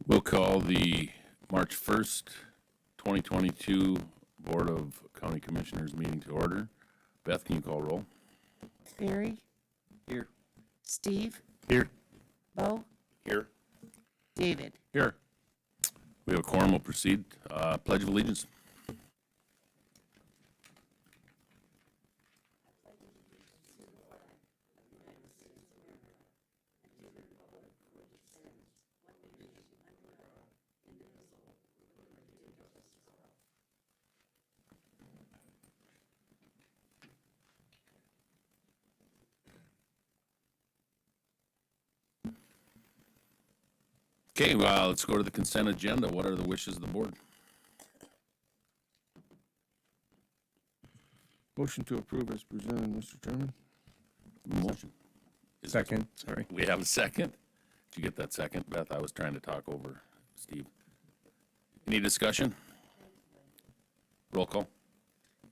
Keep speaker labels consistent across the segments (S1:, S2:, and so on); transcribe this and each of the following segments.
S1: We'll call the March 1st, 2022 Board of County Commissioners meeting to order. Beth, can you call roll?
S2: Barry,
S1: Here.
S2: Steve,
S1: Here.
S2: Bo,
S1: Here.
S2: David.
S1: Here. We have a quorum. We'll proceed. Pledge of Allegiance. Okay, well, let's go to the consent agenda. What are the wishes of the board?
S3: Motion to approve as presented, Mr. Chairman.
S1: Motion.
S3: Second, sorry.
S1: We have a second. Did you get that second, Beth? I was trying to talk over Steve. Any discussion? Roll call.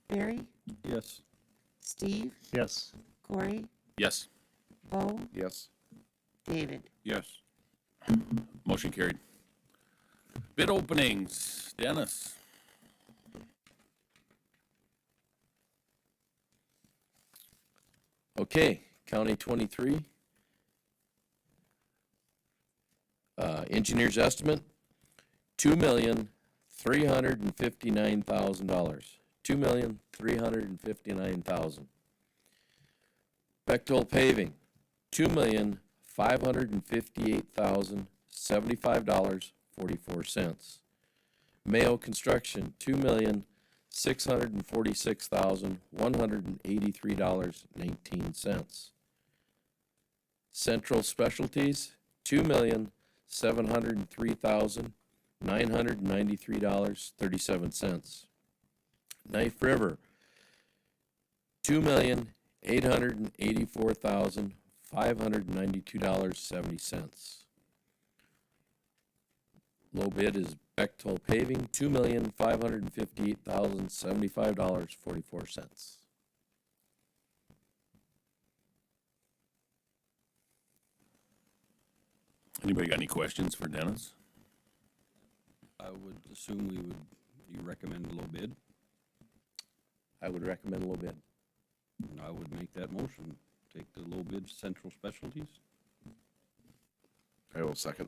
S2: Barry,
S3: Yes.
S2: Steve,
S3: Yes.
S2: Corey,
S1: Yes.
S2: Bo,
S3: Yes.
S2: David.
S1: Yes. Motion carried. Bid openings, Dennis.
S4: Okay, County 23. Engineer's estimate, $2,359,000. $2,359,000. Bechtel paving, $2,558,075.44. Mayo construction, $2,646,183.19. Central Specialties, $2,703,993.37. Knife River, $2,884,592.70. Low bid is Bechtel paving, $2,558,075.44.
S1: Anybody got any questions for Dennis?
S5: I would assume you recommend a low bid,
S4: I would recommend a low bid.
S5: and I would make that motion. Take the low bid Central Specialties.
S3: I will second.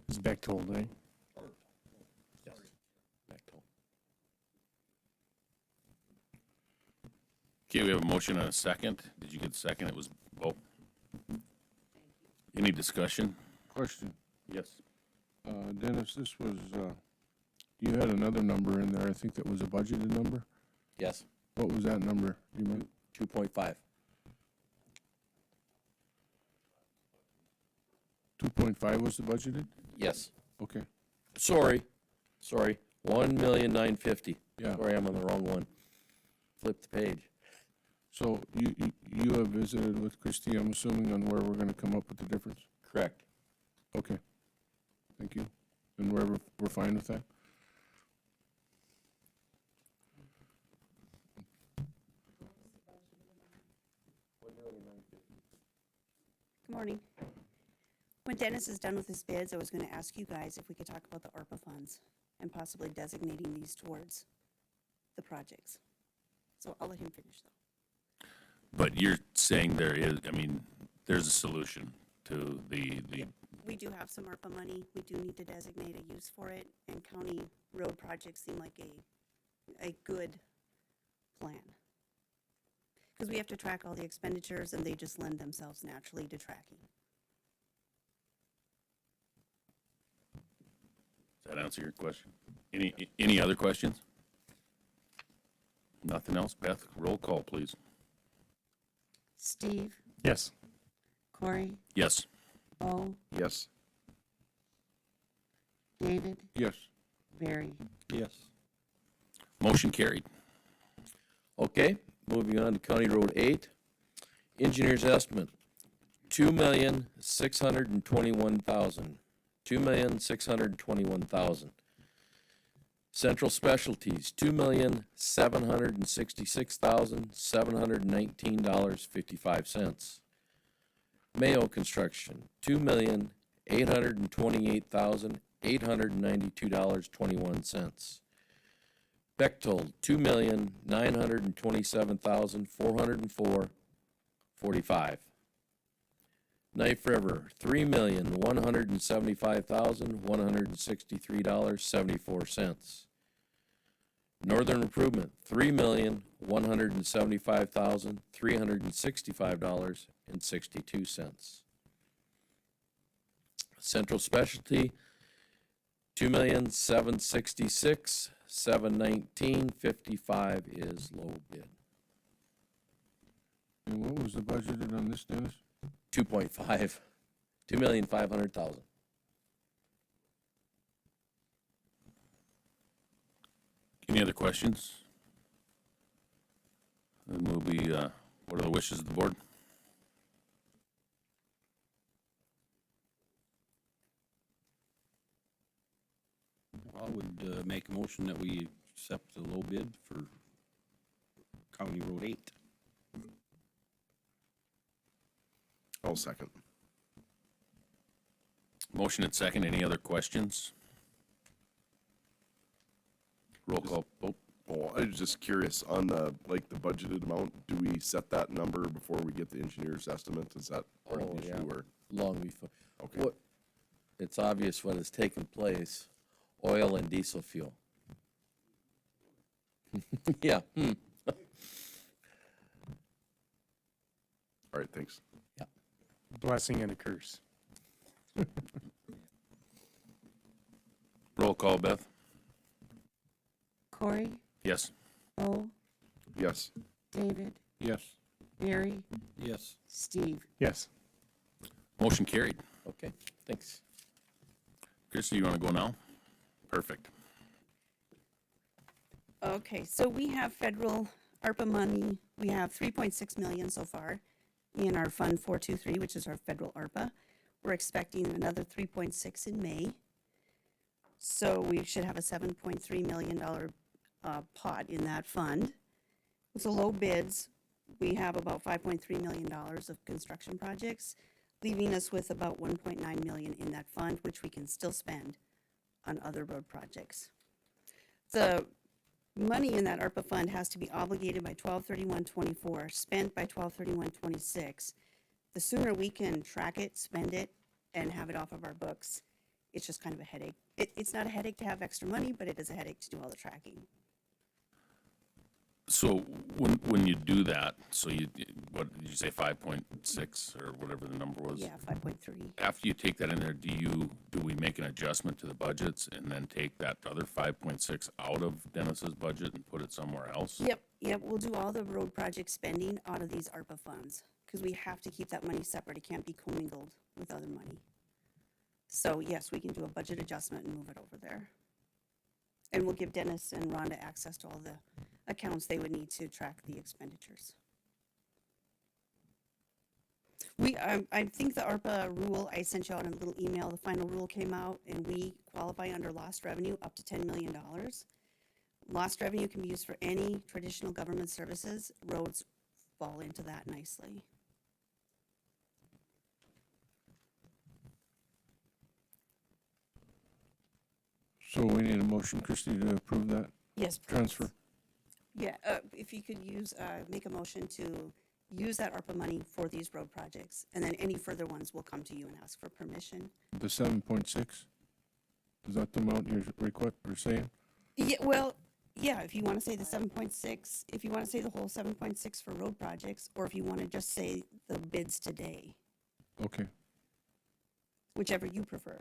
S3: It's Bechtold, eh?
S4: Yes. Bechtel.
S1: Okay, we have a motion and a second. Did you get the second? It was Bo. Any discussion?
S3: Question.
S1: Yes.
S3: Dennis, this was, you had another number in there, I think that was a budgeted number.
S4: Yes,
S3: What was that number? You meant?
S4: 2.5.
S3: 2.5 was the budgeted?
S4: Yes.
S3: Okay,
S4: Sorry. 1,950,000.
S3: yeah.
S4: Sorry, I'm on the wrong one. Flip the page.
S3: So you have visited with Christie, I'm assuming, on where we're gonna come up with the difference?
S4: Correct.
S3: Okay. Thank you. And we're fine with that?
S6: Good morning. When Dennis is done with his bids, I was going to ask you guys if we could talk about the ARPA funds and possibly designating these towards the projects. So I'll let him finish though.
S1: But you're saying there is, I mean, there's a solution to the
S6: We do have some ARPA money. We do need to designate a use for it, and county road projects seem like a good plan. Because we have to track all the expenditures, and they just lend themselves naturally to tracking.
S1: Does that answer your question? Any other questions? Nothing else? Beth, roll call, please.
S2: Steve,
S3: Yes.
S2: Corey,
S1: Yes.
S2: Bo,
S3: Yes.
S2: David,
S3: Yes.
S2: Barry.
S5: Yes.
S1: Motion carried.
S4: Okay, moving on to County Road 8. Engineer's estimate, $2,621,000. $2,621,000. Central Specialties, $2,766,719.55. Mayo Construction, $2,828,892.21. Bechtold, $2,927,404.45. Knife River, $3,175,163.74. Northern Improvement, $3,175,365.62. Central Specialty, $2,766,719.55 is low bid.
S3: And what was the budgeted on this, Dennis?
S4: 2.5, 2,500,000.
S1: Any other questions? Then we'll be, what are the wishes of the board?
S5: I would make a motion that we accept the low bid for County Road 8.
S7: I'll second.
S1: Motion and second. Any other questions? Roll call. Oh,
S7: Well, I was just curious on the, like, the budgeted amount, do we set that number before we get the engineer's estimate? Is that part of
S4: Oh,
S7: the
S4: yeah.
S7: issue or?
S4: Long before.
S7: Okay.
S4: What, it's obvious what has taken place, oil and diesel fuel. Yeah,
S7: All right, thanks.
S8: Blessing and a curse.
S1: roll call, Beth?
S2: Corey,
S1: Yes.
S2: Bo,
S7: Yes.
S2: David,
S3: Yes.
S2: Barry,
S5: Yes.
S2: Steve.
S8: Yes.
S1: Motion carried.
S4: okay, thanks.
S1: Christie, you want to go now? Perfect.
S6: Okay, so we have federal ARPA money. We have 3.6 million so far in our Fund 423, which is our federal ARPA. We're expecting another 3.6 in May. So we should have a $7.3 million pot in that fund. With the low bids, we have about $5.3 million of construction projects, leaving us with about 1.9 million in that fund, which we can still spend on other road projects. The money in that ARPA fund has to be obligated by 12/31/24, spent by 12/31/26. The sooner we can track it, spend it, and have it off of our books, it's just kind of a headache. It's not a headache to have extra money, but it is a headache to do all the tracking.
S1: So when you do that, so you, what did you say, 5.6 or whatever the number was?
S6: Yeah, 5.3.
S1: After you take that in there, do we make an adjustment to the budgets and then take that other 5.6 out of Dennis's budget and put it somewhere else?
S6: Yep, we'll do all the road project spending out of these ARPA funds, because we have to keep that money separate. It can't be commingled with other money. So yes, we can do a budget adjustment and move it over there. And we'll give Dennis and Rhonda access to all the accounts they would need to track the expenditures. I think the ARPA rule, I sent you out in a little email, the final rule came out, and we qualify under lost revenue up to $10 million. Lost revenue can be used for any traditional government services. Roads fall into that nicely.
S3: So we need a motion, Christie, to approve that
S6: Yes, please.
S3: transfer?
S6: Yeah, if you could use, make a motion to use that ARPA money for these road projects, and then any further ones will come to you and ask for permission.
S3: The 7.6? Is that the amount you're saying?
S6: Yeah, well, yeah, if you want to say the 7.6, if you want to say the whole 7.6 for road projects, or if you want to just say the bids today,
S3: Okay.
S6: whichever you prefer.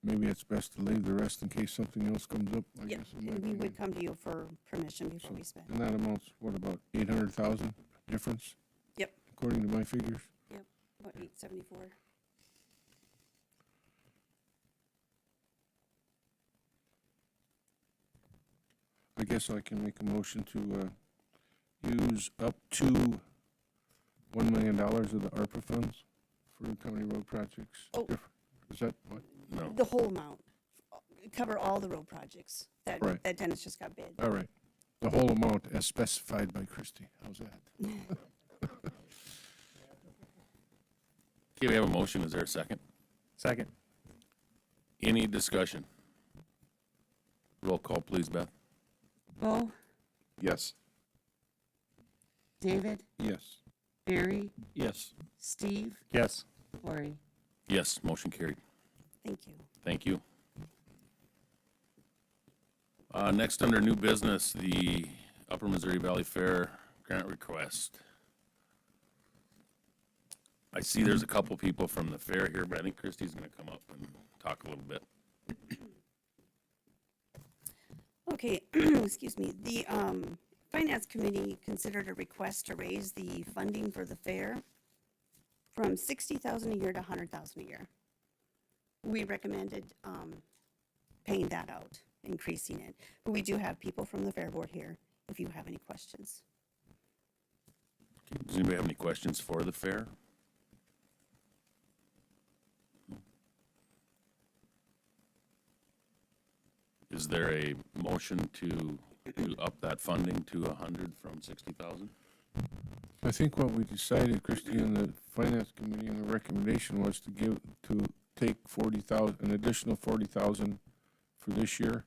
S3: Maybe it's best to leave the rest in case something else comes up. I
S6: Yeah,
S3: guess in my
S6: and we
S3: opinion.
S6: would come to you for permission before we spend.
S3: And that amounts, what, about 800,000 difference?
S6: Yep.
S3: According to my figures?
S6: Yep, about 874.
S3: I guess I can make a motion to use up to $1 million of the ARPA funds for county road projects.
S6: Oh.
S3: Is that what?
S1: No.
S6: The whole amount, cover all the road projects that,
S3: Right.
S6: that Dennis just got bid.
S3: All right. The whole amount as specified by Christie. How's that?
S1: Okay, we have a motion. Is there a second?
S8: Second.
S1: Any discussion? Roll call, please, Beth.
S2: Bo,
S7: Yes.
S2: David,
S3: Yes.
S2: Barry,
S5: Yes.
S2: Steve,
S8: Yes.
S2: Corey.
S1: Yes, motion carried.
S6: Thank you.
S1: Thank you. Next, under new business, the Upper Missouri Valley Fair grant request. I see there's a couple people from the fair here, but I think Christie's gonna come up and talk a little bit.
S6: Okay, excuse me. The Finance Committee considered a request to raise the funding for the fair from $60,000 a year to $100,000 a year. We recommended paying that out, increasing it. But we do have people from the fair board here if you have any questions.
S1: Does anybody have any questions for the fair? Is there a motion to up that funding to 100 from 60,000?
S3: I think what we decided, Christie, in the finance committee, and the recommendation was to take 40,000, an additional 40,000 for this year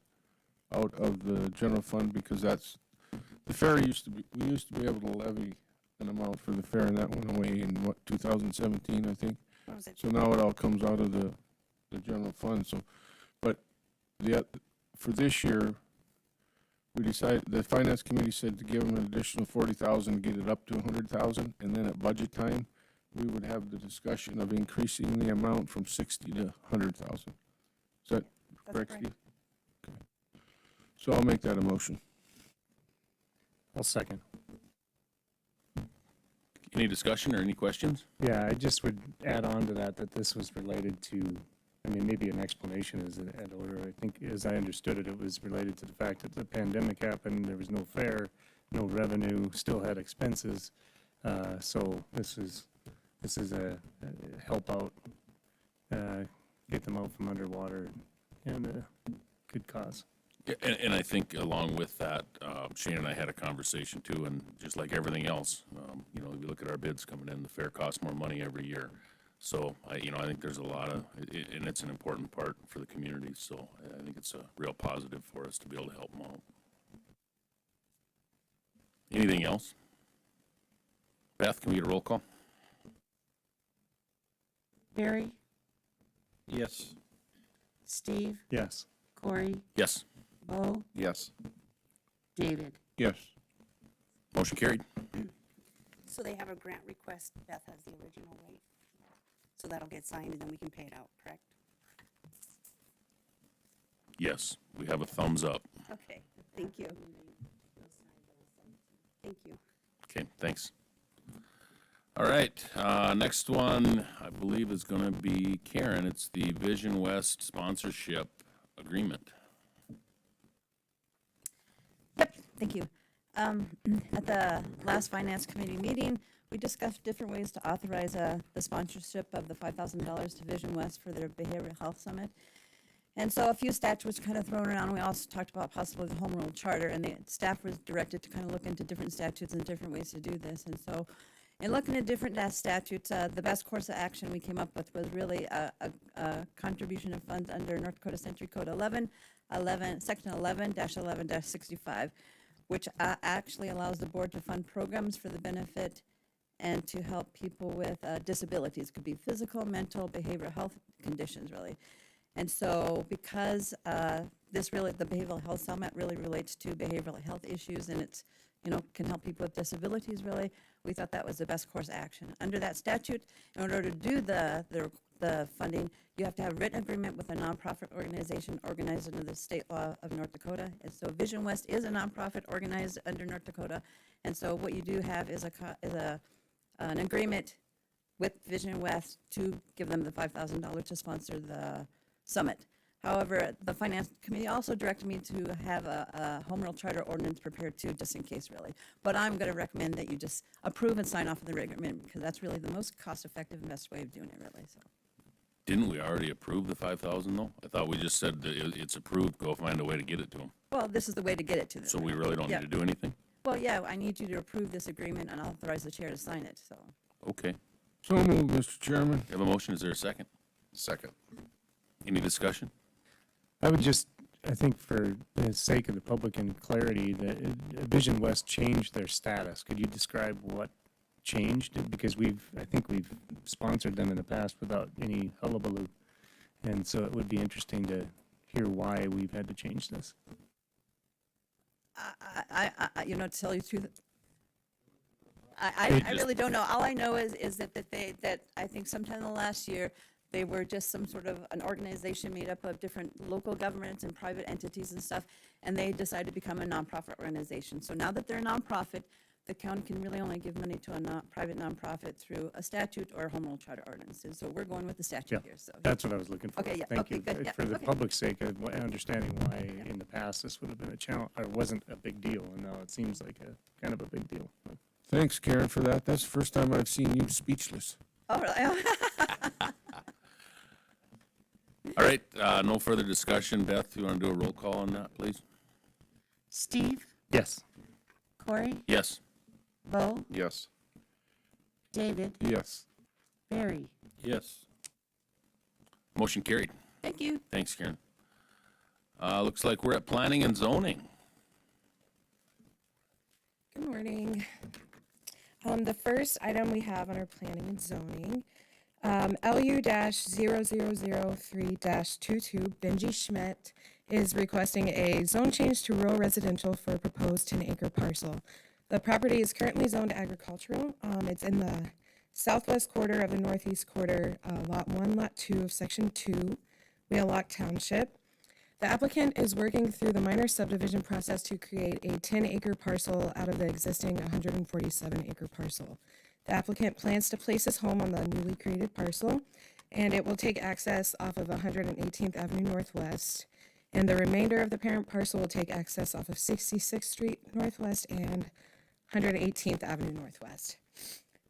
S3: out of the general fund, because that's, the fair we used to be able to levy an amount for the fair, and that went away in, 2017, I think.
S6: What was it?
S3: So now it all comes out of the general fund, so, but for this year, we decided, the finance committee said to give them an additional 40,000, get it up to 100,000, and then at budget time, we would have the discussion of increasing the amount from 60 to 100,000. Is that
S6: That's
S3: correct,
S6: correct.
S3: Steve? Okay. So I'll make that a motion.
S8: I'll second.
S1: Any discussion or any questions?
S8: Yeah, I just would add on to that, that this was related to, I mean, maybe an explanation is in order. I think, as I understood it, it was related to the fact that the pandemic happened, there was no fair, no revenue, still had expenses. So this is a help out, get them out from underwater, and a good cause.
S1: Yeah, and I think along with that, Shane and I had a conversation too, and just like everything else, you know, we look at our bids coming in, the fair costs more money every year. So I think there's a lot of, and it's an important part for the community, so I think it's a real positive for us to be able to help them out. Anything else? Beth, can we get a roll call?
S2: Barry,
S5: Yes.
S2: Steve,
S8: Yes.
S2: Corey,
S1: Yes,
S2: Bo,
S7: Yes.
S2: David.
S3: Yes.
S1: motion carried.
S6: So they have a grant request. Beth has the original rate. So that'll get signed and then we can pay it out, correct?
S1: Yes, we have a thumbs up.
S6: Okay, thank you. Thank you.
S1: Okay, thanks. All right, next one, I believe, is going to be Karen. It's the Vision West sponsorship agreement.
S9: Yep, thank you. At the last Finance Committee meeting, we discussed different ways to authorize the sponsorship of the $5,000 to Vision West for their Behavioral Health Summit. And so a few statutes were kind of thrown around. We also talked about possibly the Home Rule Charter, and the staff was directed to kind of look into different statutes and different ways to do this. And so in looking at different statutes, the best course of action we came up with was really a contribution of funds under North Dakota Century Code Section 11-11-65, which actually allows the board to fund programs for the benefit and to help people with disabilities. Could be physical, mental, behavioral health conditions, really. And so because the Behavioral Health Summit really relates to behavioral health issues, and it's, can help people with disabilities, really, we thought that was the best course of action. Under that statute, in order to do the funding, you have to have a written agreement with a nonprofit organization organized under the state law of North Dakota. And so Vision West is a nonprofit organized under North Dakota. And so what you do have is an agreement with Vision West to give them the $5,000 to sponsor the summit. However, the Finance Committee also directed me to have a Home Rule Charter ordinance prepared too, just in case, really. But I'm going to recommend that you just approve and sign off on the agreement, because that's really the most cost-effective and best way of doing it, really. So.
S1: Didn't we already approve the 5,000 though? I thought we just said that it's approved, go find a way to get it to them.
S9: Well, this is the way to get it to them.
S1: So we really don't
S9: Yeah.
S1: need to do anything?
S9: Well, yeah, I need you to approve this agreement and authorize the chair to sign it, so.
S1: Okay.
S3: So moved, Mr. Chairman.
S1: We have a motion, is there a second?
S7: Second.
S1: Any discussion?
S8: I would just, I think for the sake of the public and clarity, that Vision West changed their status. Could you describe what changed? Because I think we've sponsored them in the past without any hullabaloo. And so it would be interesting to hear why we've had to change this.
S9: To tell you the truth, I really don't know. All I know is that I think sometime in the last year, they were just some sort of an organization made up of different local governments and private entities and stuff, and they decided to become a nonprofit organization. So now that they're a nonprofit, the county can really only give money to a private nonprofit through a statute or a home rule charter ordinance. And so we're going with the statute here, so.
S8: That's what I was looking for.
S9: Okay, yeah,
S8: Thank
S9: okay,
S8: you.
S9: good, yeah,
S8: For the
S9: okay.
S8: public's sake, of understanding why in the past this would have been a challenge, or wasn't a big deal, and now it seems like a kind of a big deal.
S3: Thanks, Karen, for that. That's the first time I've seen you speechless.
S9: Oh, really?
S1: All right, no further discussion. Beth, you want to do a roll call on that, please?
S2: Steve,
S8: Yes.
S2: Corey,
S1: Yes.
S2: Bo,
S7: Yes.
S2: David,
S3: Yes.
S2: Barry.
S5: Yes.
S1: Motion carried.
S9: Thank you.
S1: Thanks, Karen. Looks like we're at planning and zoning.
S10: Good morning. The first item we have on our planning and zoning, LU-0003-22, Benji Schmidt is requesting a zone change to rural residential for a proposed 10-acre parcel. The property is currently zoned agricultural. It's in the southwest quarter of the northeast quarter, Lot 1, Lot 2 of Section 2, Wheelock Township. The applicant is working through the minor subdivision process to create a 10-acre parcel out of the existing 147-acre parcel. The applicant plans to place his home on the newly created parcel, and it will take access off of 118th Avenue Northwest, and the remainder of the parent parcel will take access off of 66th Street Northwest and 118th Avenue Northwest.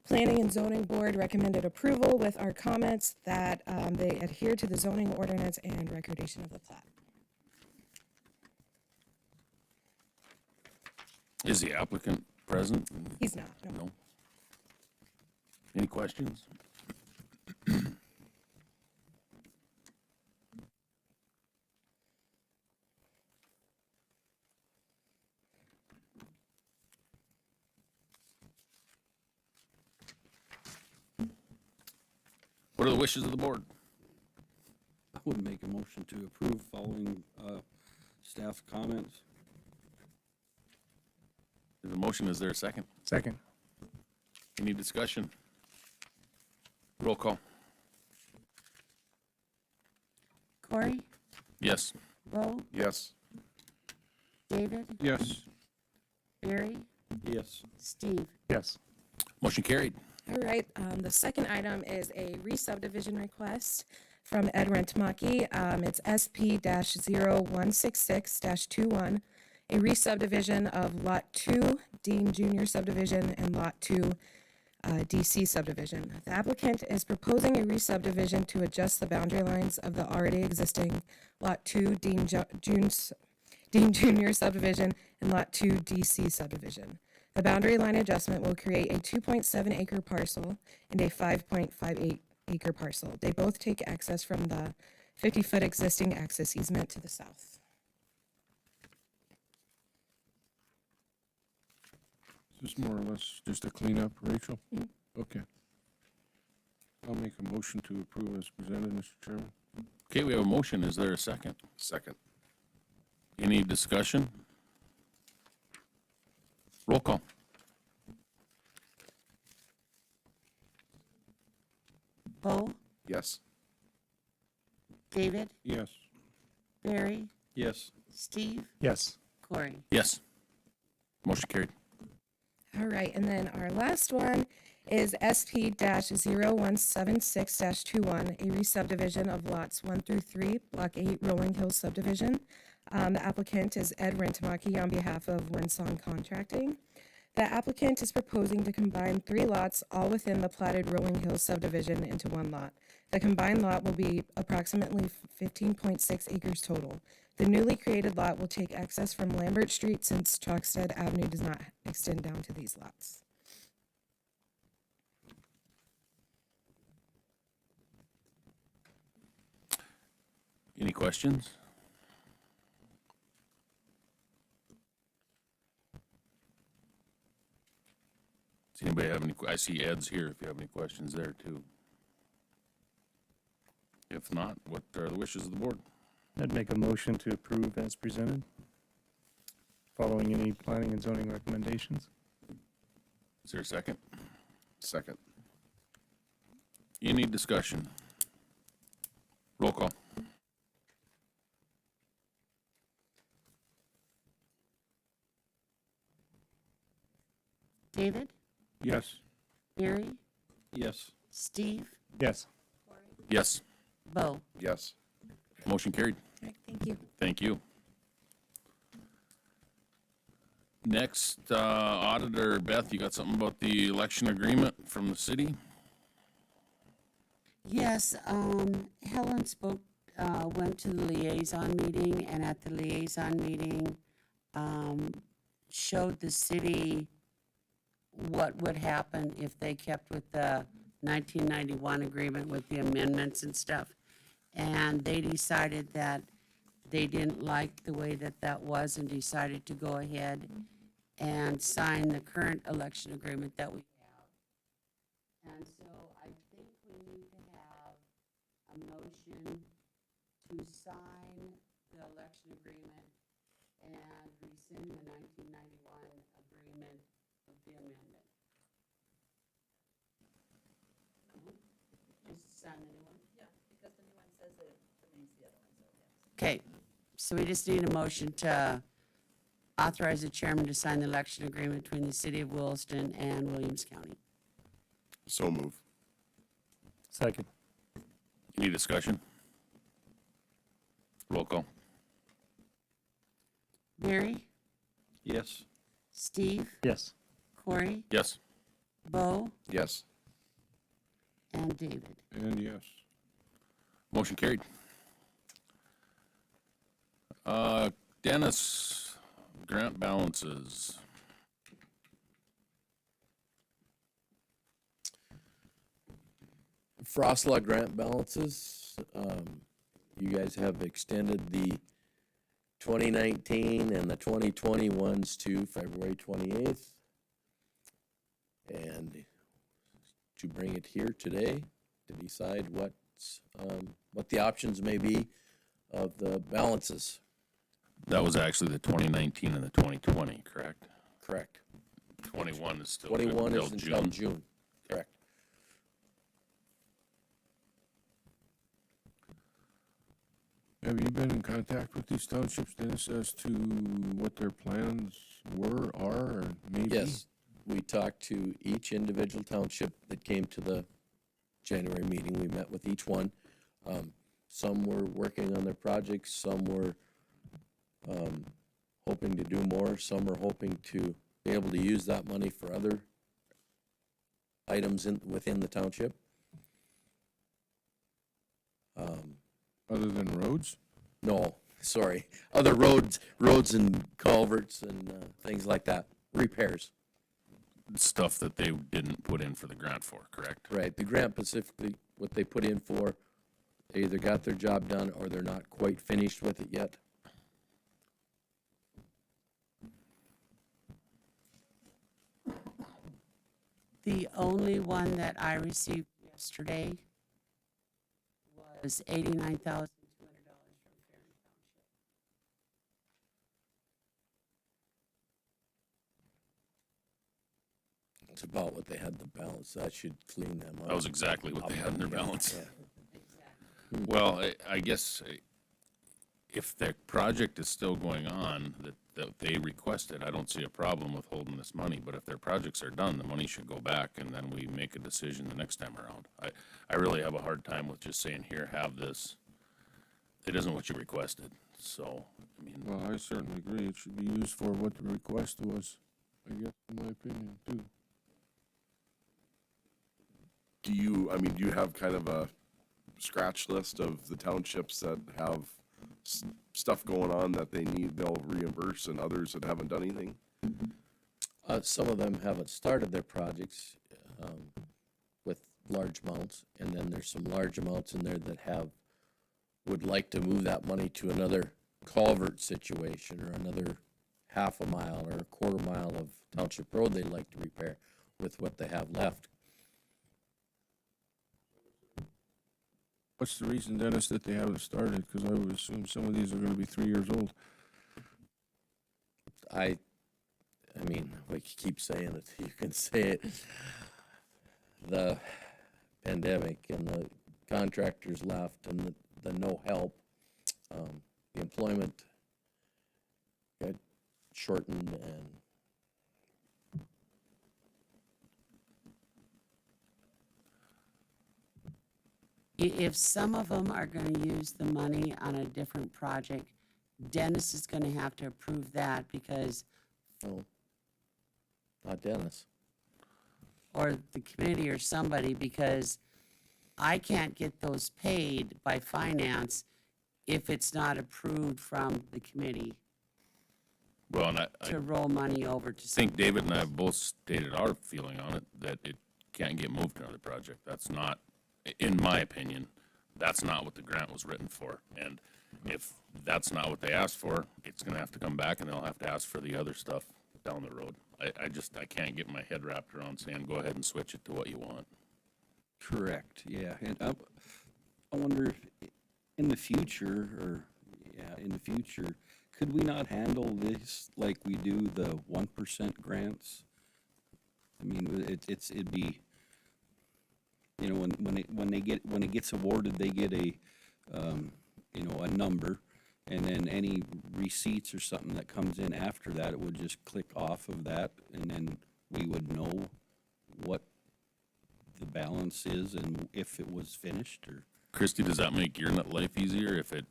S10: Planning and Zoning Board recommended approval with our comments that they adhere to the zoning ordinance and recordation of the plat.
S1: Is the applicant present?
S10: He's not, no.
S1: No. Any questions? What are the wishes of the board?
S5: I would make a motion to approve following staff comments.
S1: There's a motion, is there a second?
S8: Second.
S1: Any discussion? Roll call.
S2: Corey,
S1: Yes.
S2: Bo,
S7: Yes.
S2: David,
S3: Yes.
S2: Barry,
S5: Yes.
S2: Steve.
S8: Yes.
S1: Motion carried.
S10: All right, the second item is a re-subdivision request from Ed Rentemaki. It's SP-0166-21, a re-subdivision of Lot 2, Dean Junior subdivision, and Lot 2, DC subdivision. The applicant is proposing a re-subdivision to adjust the boundary lines of the already existing Lot 2, Dean Junior subdivision, and Lot 2, DC subdivision. The boundary line adjustment will create a 2.7 acre parcel and a 5.58 acre parcel. They both take access from the 50-foot existing access easement to the south.
S3: Is this more or less just a cleanup, Rachel? Okay. I'll make a motion to approve as presented, Mr. Chairman.
S1: Okay, we have a motion. Is there a second?
S7: Second.
S1: Any discussion? Roll call.
S2: Bo,
S7: Yes.
S2: David,
S3: Yes.
S2: Barry,
S5: Yes.
S2: Steve,
S8: Yes.
S2: Corey.
S1: Yes. Motion carried.
S10: All right, and then our last one is SP-0176-21, a re-subdivision of lots 1 through 3, Block 8, Rolling Hills subdivision. The applicant is Ed Rentemaki on behalf of Winsong Contracting. The applicant is proposing to combine 3 lots, all within the platted Rolling Hills subdivision, into one lot. The combined lot will be approximately 15.6 acres total. The newly created lot will take access from Lambert Street since Chalkstead Avenue does not extend down to these lots.
S1: questions? Does anybody have any, I see Ed's here, if you have any questions there too. If not, what are the wishes of the board?
S8: I'd make a motion to approve as presented, following any planning and zoning recommendations.
S1: Is there a second?
S7: Second.
S1: Any discussion? Roll call.
S2: David,
S3: Yes.
S2: Barry,
S5: Yes.
S2: Steve,
S8: Yes.
S1: Yes,
S2: Bo.
S7: Yes.
S1: motion carried.
S9: Right, thank you.
S1: Thank you. Next, Auditor Beth, you got something about the election agreement from the city?
S2: Yes, Helen spoke, went to the liaison meeting, and at the liaison meeting, showed the city what would happen if they kept with the 1991 agreement with the amendments and stuff. And they decided that they didn't like the way that that was and decided to go ahead and sign the current election agreement that we have. And so I think we need to have a motion to sign the election agreement and rescind the 1991 agreement with the amendment. Just sign the new one? Yeah, because the new one says that it remains the other one, so yes. Okay, so we just need a motion to authorize the chairman to sign the election agreement between the city of Williston and Williams County.
S7: So move.
S8: Second.
S1: Any discussion? Roll call.
S2: Barry,
S5: Yes.
S2: Steve,
S8: Yes.
S2: Corey,
S1: Yes,
S2: Bo,
S7: Yes.
S2: and David.
S3: And yes.
S1: motion carried. Dennis, grant balances.
S4: Frost Law grant balances, you guys have extended the 2019 and the 2020 ones to February 28th. And to bring it here today to decide what the options may be of the balances.
S1: That was actually the 2019 and the 2020, correct?
S4: Correct.
S1: 21 is still good
S4: 21
S1: until
S4: is until
S1: June.
S4: June, correct.
S3: Have you been in contact with these townships, Dennis, as to what their plans were, are, or may be?
S4: Yes, we talked to each individual township that came to the January meeting. We met with each one. Some were working on their projects, some were hoping to do more, some are hoping to be able to use that money for other items within the township.
S3: Other than roads?
S4: No, sorry, other roads and culverts and things like that, repairs.
S1: Stuff that they didn't put in for the grant for, correct?
S4: Right, the grant specifically, what they put in for, they either got their job done or they're not quite finished with it yet.
S2: The only one that I received yesterday was $89,200 from Farron Township.
S4: It's about what they had the balance, that should clean them up.
S1: That was exactly what they had in their balance.
S4: Yeah.
S1: Well, I guess if the project is still going on that they requested, I don't see a problem with holding this money. But if their projects are done, the money should go back and then we make a decision the next time around. I really have a hard time with just saying, here, have this. It isn't what you requested. So, I mean,
S3: Well, I certainly agree. It should be used for what the request was, I guess, in my opinion, too.
S7: Do you have kind of a scratch list of the townships that have stuff going on that they'll reimburse and others that haven't done anything?
S4: Some of them haven't started their projects with large amounts, and then there's some large amounts in there that have would like to move that money to another culvert situation or another half a mile or a quarter mile of township road they'd like to repair with what they have left.
S3: What's the reason, Dennis, that they haven't started? Because I would assume some of these are gonna be 3 years old.
S4: I mean, we keep saying it, you can say it. The pandemic and the contractors left and the no help, the employment got shortened and
S2: If some of them are gonna use the money on a different project, Dennis is gonna have to approve that because,
S4: no, not Dennis.
S2: or the committee or somebody, because I can't get those paid by finance if it's not approved from the committee
S1: Well, and I
S2: to roll money over to
S1: think
S2: something.
S1: David and I have both stated our feeling on it, that it can't get moved to another project. That's not, in my opinion, that's not what the grant was written for. And if that's not what they asked for, it's gonna have to come back and they'll have to ask for the other stuff down the road. I can't get my head wrapped around saying, go ahead and switch it to what you want.
S5: Correct, yeah, and I wonder if in the future, in the future, could we not handle this like we do the 1% grants? I mean, it'd be, you know, when it gets awarded, they get a, you know, a number, and then any receipts or something that comes in after that, it would just click off of that, and then we would know what the balance is and if it was finished, or,
S1: Christie, does that make your life easier if it,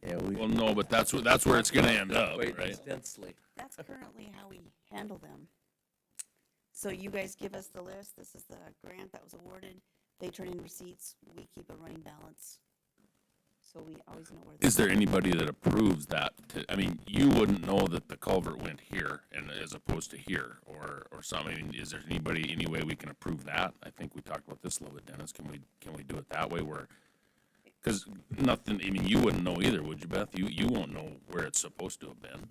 S4: Yeah, we.
S1: well, no, but that's where it's gonna end up,
S4: Quite
S1: right?
S4: extensively.
S6: That's currently how we handle them. So you guys give us the list, this is the grant that was awarded, they turn in receipts, we keep a running balance. So we always know where.
S1: Is there anybody that approves that? I mean, you wouldn't know that the culvert went here and as opposed to here or something. I mean, is there any way we can approve that? I think we talked about this a little bit, Dennis. Can we do it that way where, because nothing, I mean, you wouldn't know either, would you, Beth? You won't know where it's supposed to have been.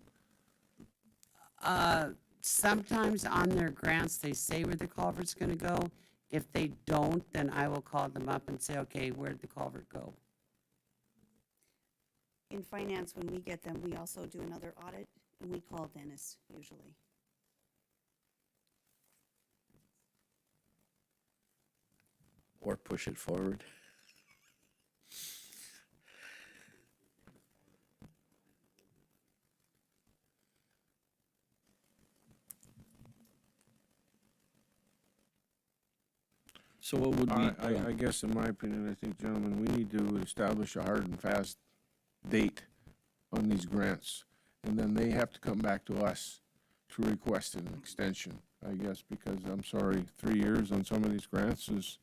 S2: Sometimes on their grants, they say where the culvert's gonna go. If they don't, then I will call them up and say, okay, where'd the culvert go?
S6: In finance, when we get them, we also do another audit, and we call Dennis usually.
S4: Or push it forward.
S5: so what would we?
S3: I guess in my opinion, I think, gentlemen, we need to establish a hard and fast date on these grants. And then they have to come back to us to request an extension, I guess, because I'm sorry, 3 years on some of these grants is,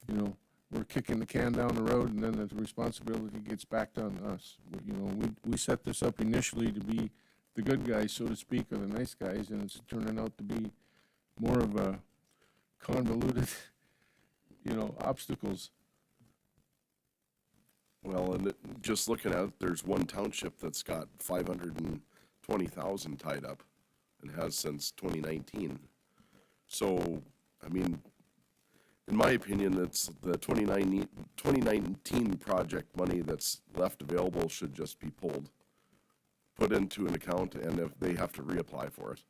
S3: you know, we're kicking the can down the road and then the responsibility gets back on us. You know, we set this up initially to be the good guys, so to speak, or the nice guys, and it's turning out to be more of a convoluted, you know, obstacles.
S7: Well, and just looking at it, there's one township that's got 520,000 tied up and has since 2019. So, I mean, in my opinion, it's the 2019 project money that's left available should just be put into an account, and if they have to reapply for it.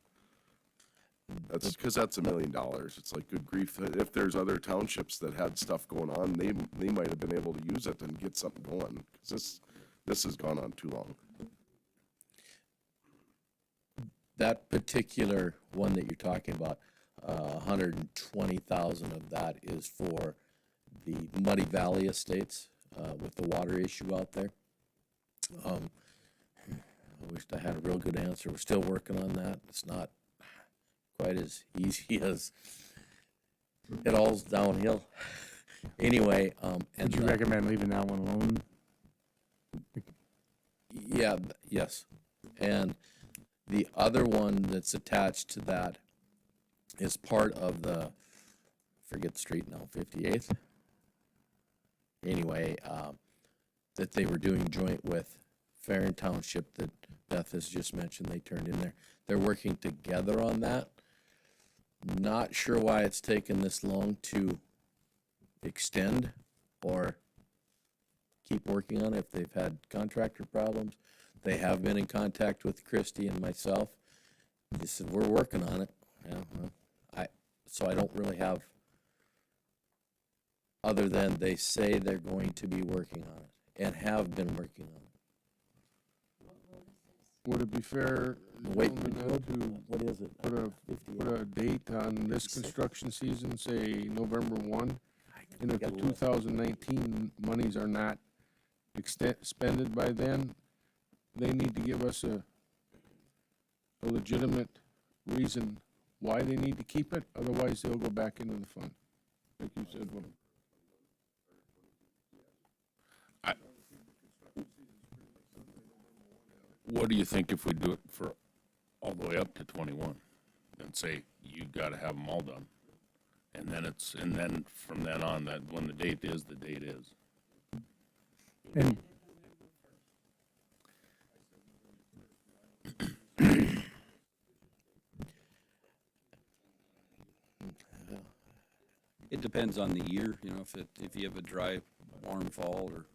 S7: That's because that's $1 million. It's like, good grief, if there's other townships that had stuff going on, they might have been able to use it and get something going, because this has gone on too long.
S4: That particular one that you're talking about, 120,000 of that is for the Muddy Valley Estates, with the water issue out there. I wished I had a real good answer. We're still working on that. It's not quite as easy as it all's downhill. Anyway, and
S8: Would you recommend leaving that one alone?
S4: yeah, yes. And the other one that's attached to that is part of the, forget the street now, 58th? anyway, that they were doing joint with Farron Township that Beth has just mentioned they turned in there. They're working together on that. Not sure why it's taken this long to extend or keep working on it, if they've had contractor problems. They have been in contact with Christie and myself. They said, we're working on it. Yeah, well, so I don't really have, other than they say they're going to be working on it and have been working on it.
S3: Would it be fair,
S4: Wait,
S3: gentlemen, to
S4: what is it?
S3: put a date on this construction season, say November 1? And if the
S4: gotta look.
S3: 2019 monies are not expended by then, they need to give us a legitimate reason why they need to keep it, otherwise they'll go back into the fund. Like you said, well,
S1: What do you think if we do it for all the way up to 21? And say, you gotta have them all done. And then from then on, that when the date is, the date is.
S8: And
S5: It depends on the year, you know, if you have a dry, warm fall or.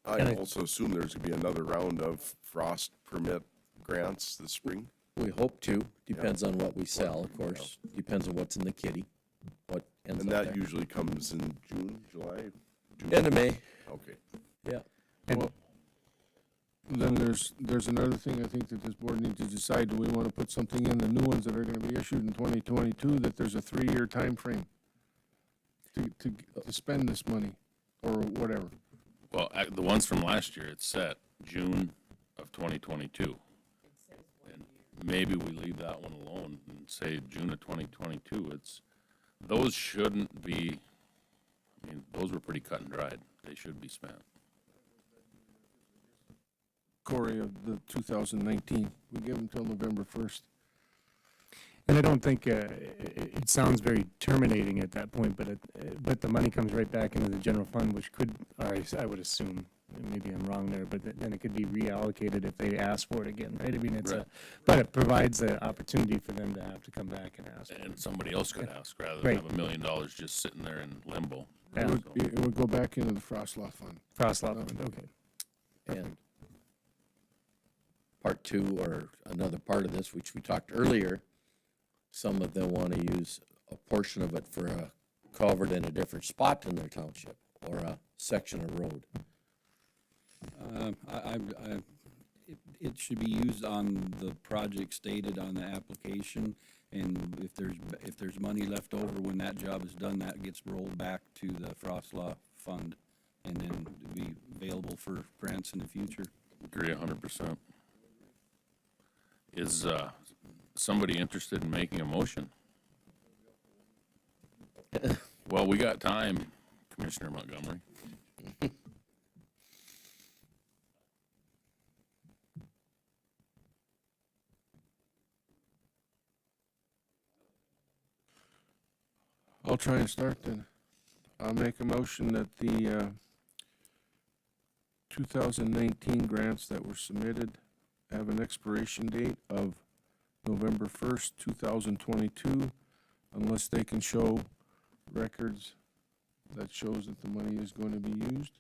S7: I also assume there's gonna be another round of frost permit grants this spring.
S4: We hope to, depends on what we sell, of course, depends on what's in the kitty, what ends
S7: And
S4: up
S7: that
S4: there.
S7: usually comes in June, July?
S4: End of May,
S7: Okay.
S4: yeah.
S3: well, then there's another thing I think that this board needs to decide. Do we want to put something in the new ones that are going to be issued in 2022, that there's a 3-year time frame to spend this money, or whatever?
S1: Well, the ones from last year, it's set June of 2022. And maybe we leave that one alone and say June of 2022. Those shouldn't be, I mean, those were pretty cut and dried. They should be spent.
S3: Corey, of the 2019, we give them till November 1st.
S8: And I don't think, it sounds very terminating at that point, but the money comes right back into the general fund, which could, or I would assume, maybe I'm wrong there, but then it could be reallocated if they ask for it again, right? I mean,
S1: Right.
S8: but it provides the opportunity for them to have to come back and ask.
S1: And somebody else could ask, rather than
S8: Right.
S1: have $1 million just sitting there in limbo.
S8: Yeah.
S3: It would go back into the frost law fund.
S8: Frost law fund, okay.
S4: And part two, or another part of this, which we talked earlier, some of them want to use a portion of it for a culvert in a different spot in their township, or a section of road.
S5: It should be used on the project stated on the application, and if there's money left over when that job is done, that gets rolled back to the Frost Law Fund, and then be available for grants in the future.
S1: Agree 100%. Is somebody interested in making a motion? Well, we got time, Commissioner Montgomery.
S3: I'll try and start then. I'll make a motion that the 2019 grants that were submitted have an expiration date of November 1st, 2022, unless they can show records that shows that the money is going to be used.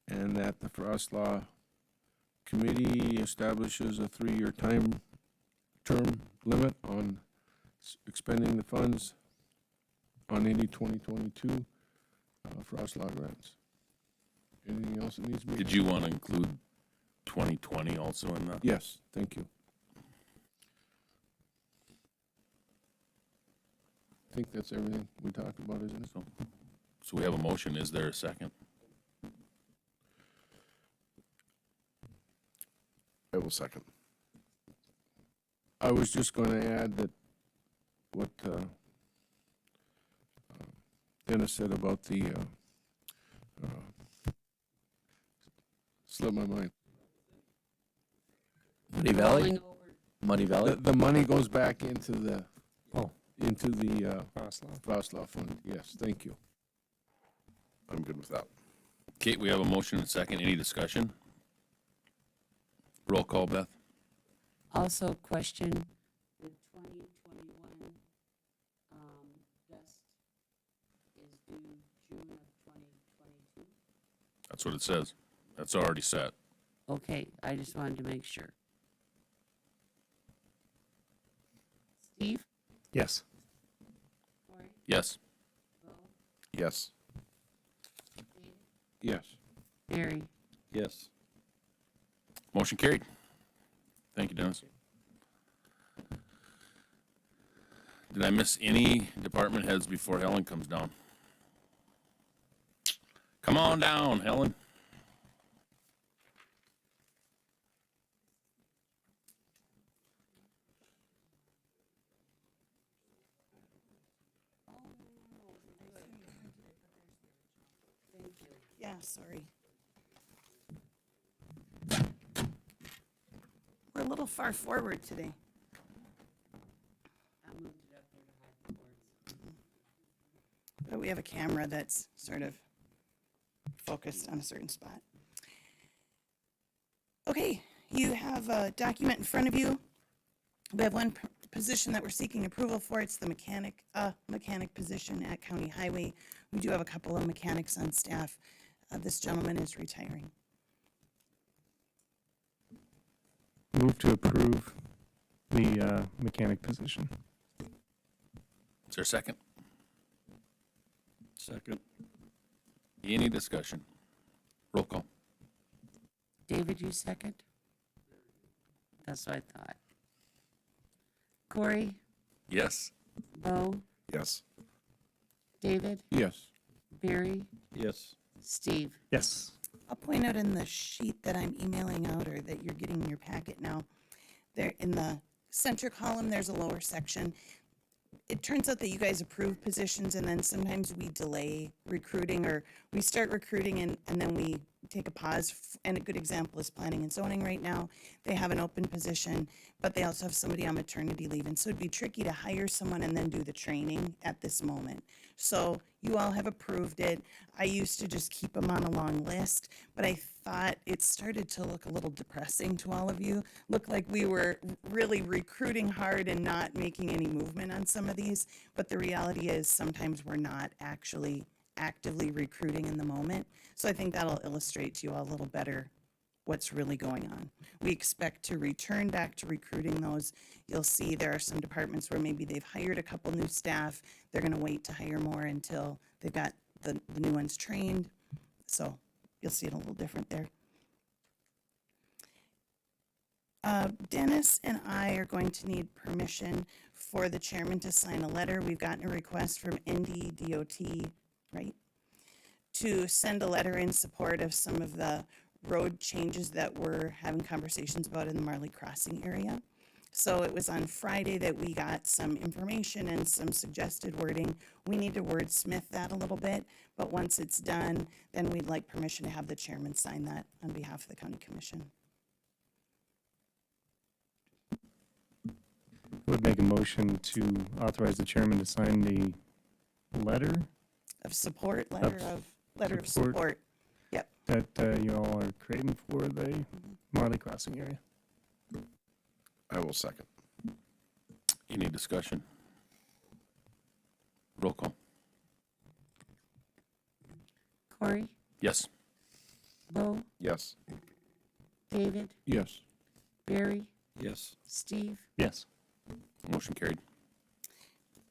S3: And that the Frost Law Committee establishes a 3-year term limit on expending the funds on any 2022 Frost Law grants. Anything else that needs to be?
S1: Did you want to include 2020 also in that?
S3: Yes, thank you. I think that's everything we talked about, isn't it?
S1: So we have a motion. Is there a second?
S7: I will second.
S3: I was just going to add that what Dennis said about the, slipped my mind.
S4: Muddy Valley?
S2: rolling over.
S4: Muddy Valley?
S3: The money goes back into the,
S8: Oh,
S3: into the,
S8: Roslaw.
S3: Roslaw Fund. Yes, thank you.
S7: I'm good with that.
S1: Kate, we have a motion and a second. Any discussion? Roll call, Beth?
S2: Also question, the 2021, dust is due June of 2022?
S1: That's what it says. That's already set.
S2: Okay, I just wanted to make sure. Steve?
S8: Yes.
S2: Cory?
S1: Yes.
S2: Bo?
S7: Yes.
S2: David?
S3: Yes.
S2: Barry?
S5: Yes.
S1: Motion carried. Thank you, Dennis. Did I miss any department heads before Helen comes down? Come on down, Helen.
S6: Yeah, sorry. We're a little far forward today.
S2: I moved it up there to hide the boards.
S6: But we have a camera that's sort of focused on a certain spot. Okay, you have a document in front of you. We have one position that we're seeking approval for. It's the mechanic position at County Highway. We do have a couple of mechanics on staff. This gentleman is retiring.
S8: Move to approve the mechanic position.
S1: Is there a second?
S5: Second.
S1: Any discussion? Roll call.
S2: David, you second? That's what I thought. Cory?
S1: Yes.
S2: Bo?
S7: Yes.
S2: David?
S3: Yes.
S2: Barry?
S5: Yes.
S2: Steve?
S8: Yes.
S6: I'll point out in the sheet that I'm emailing out or that you're getting in your packet now, there in the center column, there's a lower section. It turns out that you guys approve positions and then sometimes we delay recruiting or we start recruiting and then we take a pause. And a good example is planning and zoning right now. They have an open position, but they also have somebody on maternity leave. And so it'd be tricky to hire someone and then do the training at this moment. So you all have approved it. I used to just keep them on a long list, but I thought it started to look a little depressing to all of you. Looked like we were really recruiting hard and not making any movement on some of these. But the reality is sometimes we're not actually actively recruiting in the moment. So I think that'll illustrate to you all a little better what's really going on. We expect to return back to recruiting those. You'll see there are some departments where maybe they've hired a couple new staff. They're going to wait to hire more until they've got the new ones trained. So you'll see it a little different there. Dennis and I are going to need permission for the chairman to sign a letter. We've gotten a request from NDDOT, right, to send a letter in support of some of the road changes that we're having conversations about in the Marley Crossing area. So it was on Friday that we got some information and some suggested wording. We need to wordsmith that a little bit, but once it's done, then we'd like permission to have the chairman sign that on behalf of the county commission.
S8: I would make a motion to authorize the chairman to sign the letter
S6: Of support, letter of
S8: support.
S6: support. Yep.
S8: that you all are creating for the Marley Crossing area.
S7: I will second.
S1: Any discussion? Roll call.
S2: Cory?
S1: Yes.
S2: Bo?
S7: Yes.
S2: David?
S3: Yes.
S2: Barry?
S5: Yes.
S2: Steve?
S8: Yes.
S1: Motion carried.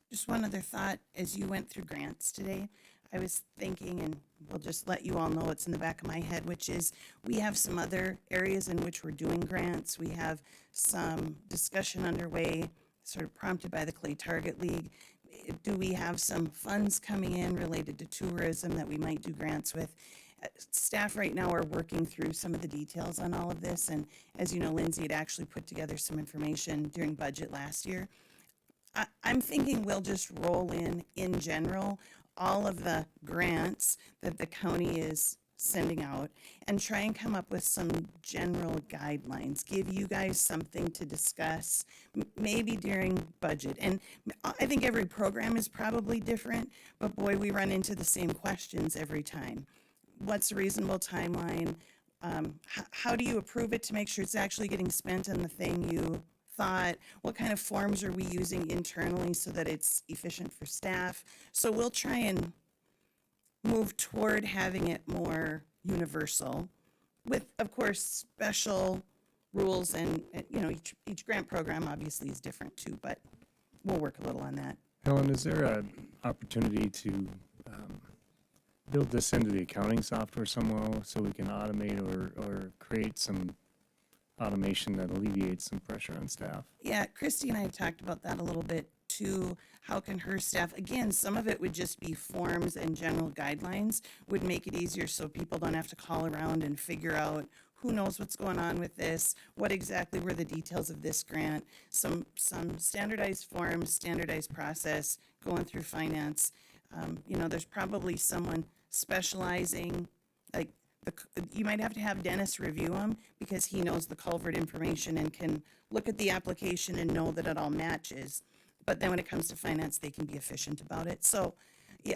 S6: Just one other thought, as you went through grants today, I was thinking, and we'll just let you all know it's in the back of my head, which is we have some other areas in which we're doing grants. We have some discussion underway, sort of prompted by the Clay Target League. Do we have some funds coming in related to tourism that we might do grants with? Staff right now are working through some of the details on all of this, and as you know, Lindsay had actually put together some information during budget last year. I'm thinking we'll just roll in general, all of the grants that the county is
S11: sending out and try and come up with some general guidelines, give you guys something to discuss, maybe during budget. And I think every program is probably different, but boy, we run into the same questions every time. What's a reasonable timeline? How do you approve it to make sure it's actually getting spent on the thing you thought? What kind of forms are we using internally so that it's efficient for staff? So we'll try and move toward having it more universal with, of course, special rules and, you know, each grant program obviously is different too, but we'll work a little on that.
S8: Helen, is there an opportunity to build this into the accounting software somehow so we can automate or create some automation that alleviates some pressure on staff?
S11: Yeah, Christy and I have talked about that a little bit too. How can her staff, again, some of it would just be forms and general guidelines, would make it easier so people don't have to call around and figure out who knows what's going on with this, what exactly were the details of this grant, some standardized forms, standardized process going through finance. You know, there's probably someone specializing, like you might have to have Dennis review them because he knows the culvert information and can look at the application and know that it all matches. But then when it comes to finance, they can be efficient about it. So yeah,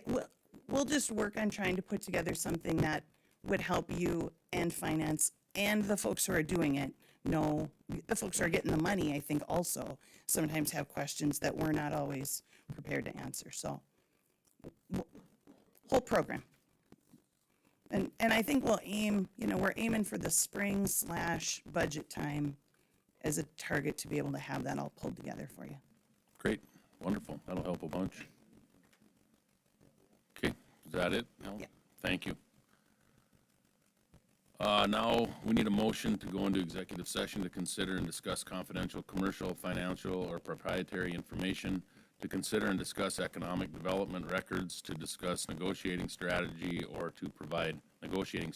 S11: we'll just work on trying to put together something that would help you and finance and the folks who are doing it know, the folks who are getting the money, I think also sometimes have questions that we're not always prepared to answer. So whole program. And I think we'll aim, you know, we're aiming for the spring/budget time as a target to be able to have that all pulled together for you.
S1: Great, wonderful, that'll help a bunch. Okay, is that it? Helen?
S11: Yeah.
S1: Thank you. Now, we need a motion to go into executive session to consider and discuss confidential, commercial, financial, or proprietary information, to consider and discuss economic development records, to discuss negotiating strategy, or to provide negotiating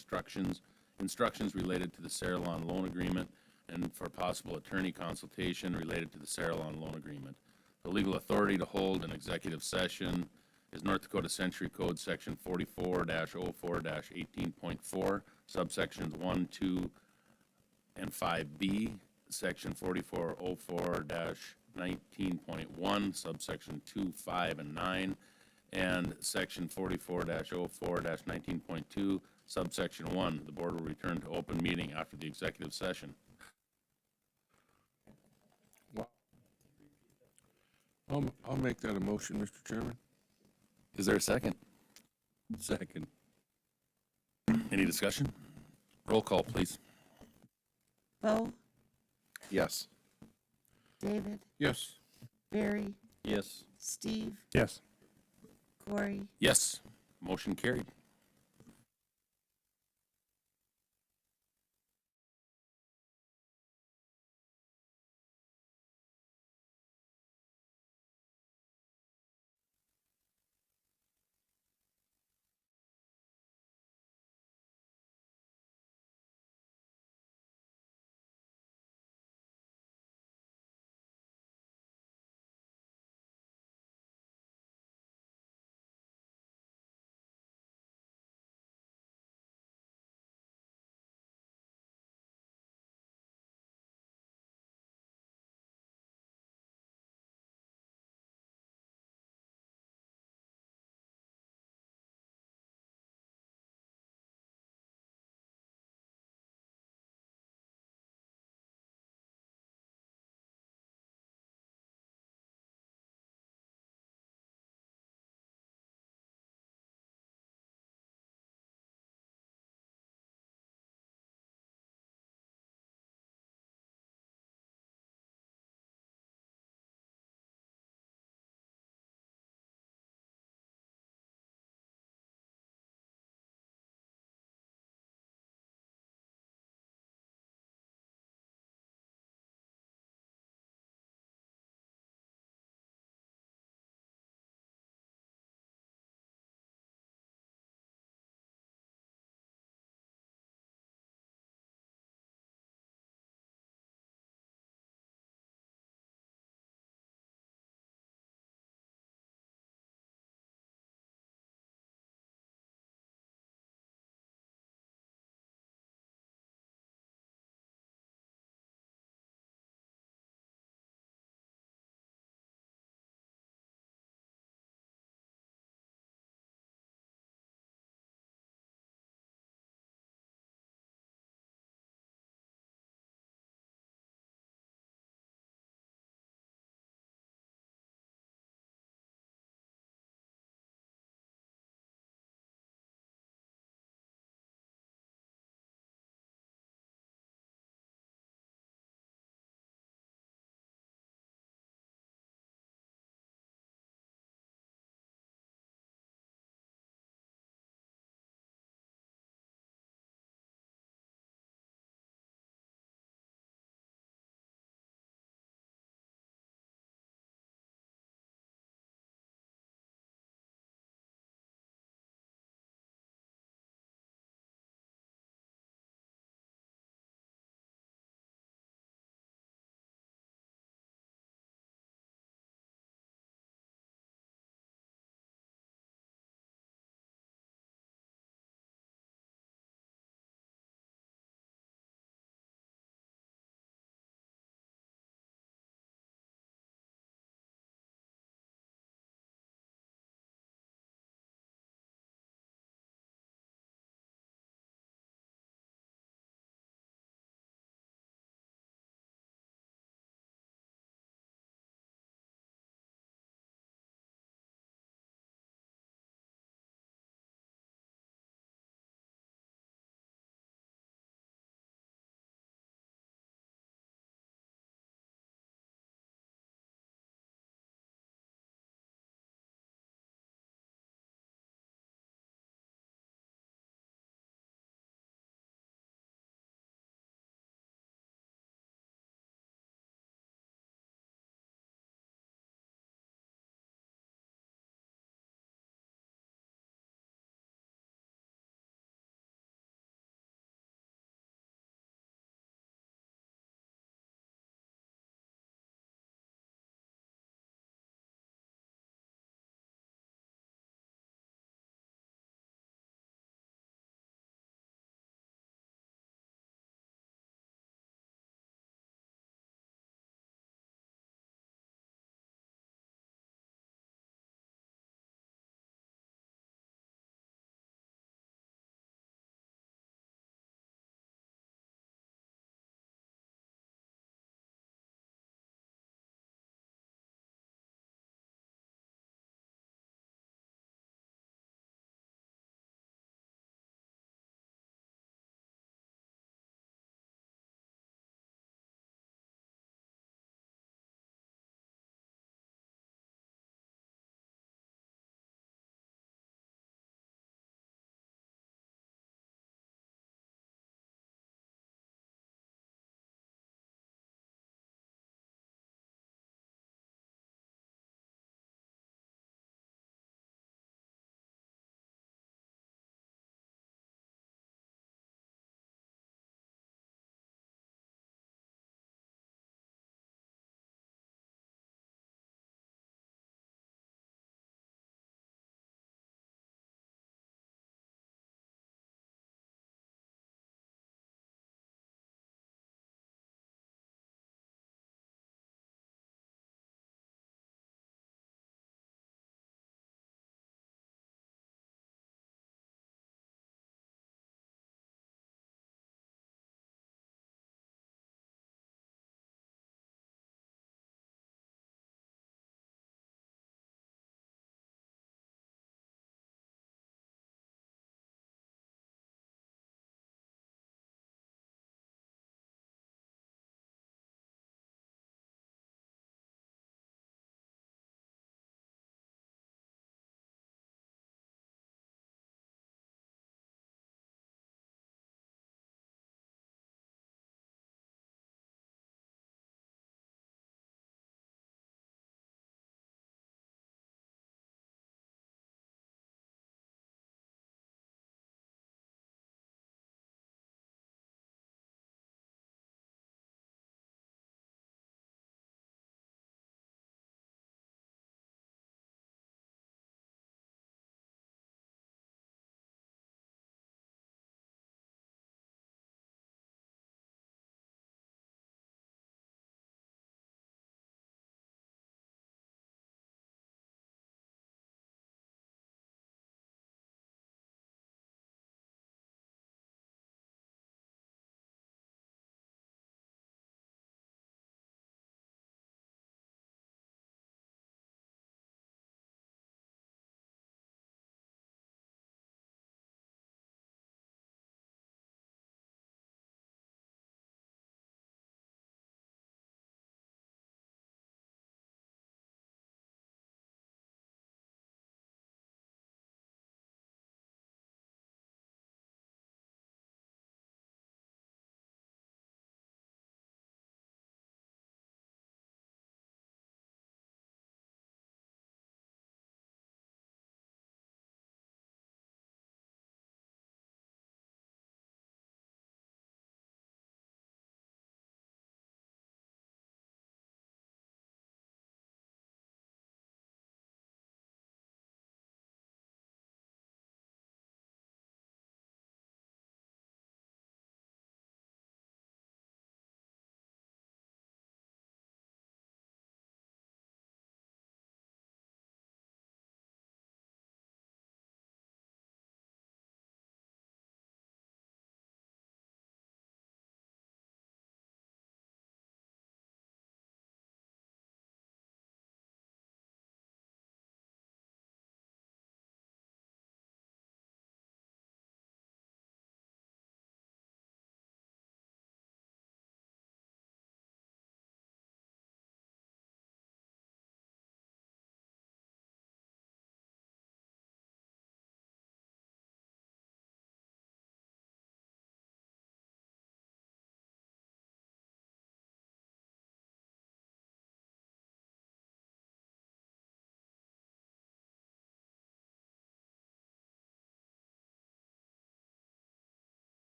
S1: instructions related to the Saralon loan agreement, and for possible attorney consultation related to the Saralon loan agreement. The legal authority to hold an executive session is North Dakota Century Code, Section 44-04-18.4, subsections 1, 2, and 5B, Section 4404-19.1, subsection 2, 5, and 9, and Section 44-04-19.2, subsection 1. The board will return to open meeting after the executive session.
S3: I'll make that a motion, Mr. Chairman.
S1: Is there a second?
S5: Second.
S1: Any discussion? Roll call, please.
S2: Bo,
S7: Yes.
S2: David,
S3: Yes.
S2: Barry,
S5: Yes.
S2: Steve,
S8: Yes.
S2: Corey,
S1: Yes, motion carried.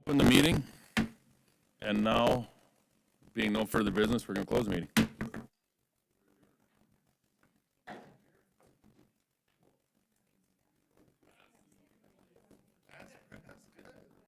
S1: open the meeting. And now, being no further business, we're gonna close the meeting.